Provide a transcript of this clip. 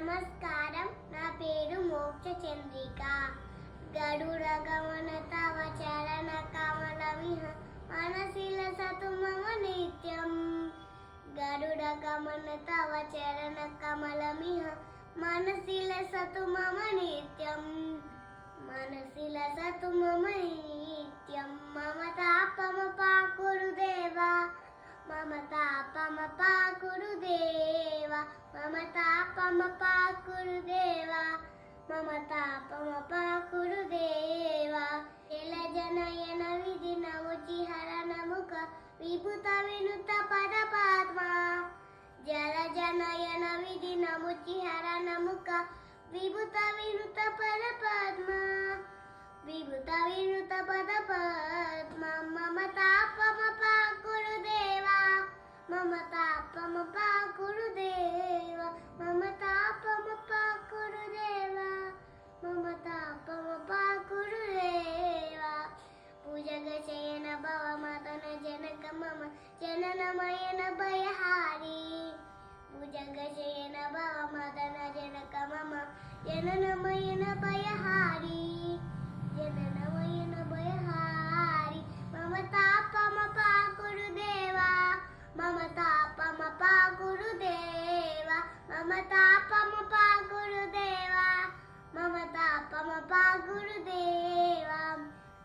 నమస్కారం. నా పేరు మోక్ష చంద్రిక. గరుడ గమన తవ చరణ కమల విహ మనసిల సతు మమ నిత్యం. గరుడ గమన తవ చరణ కమల మిహ మనసిల సతు మమ నిత్యం. మనసిల సతు మమ నిత్యం. మమ తాపమ పాకురుదేవా మమ తాపమ పాకురుదేవా మమ తాపమ పాకురుదేవా మమ తాపమ పాకురుదేవా. జలజనయన విధి నముచి హరణముఖ విభుత వినుత పద పద్మా. జలజనయన విధి నముచి హరణముఖ విభుత వినుత పద పద్మా. విభుత వినుత పద పద్మా. మమ తాపమ పాకురుదేవా మమ తాపమ పాకురుదేవా మమ తాపమ పాకురుదేవా మమ తాపమ పాకురుదేవా. భుజగ శయన భవ మదన జనక మమ జననమయన భయహారి. భుజగ శయన భవ మదన జనక మమ జననమయన భయహారి. జనన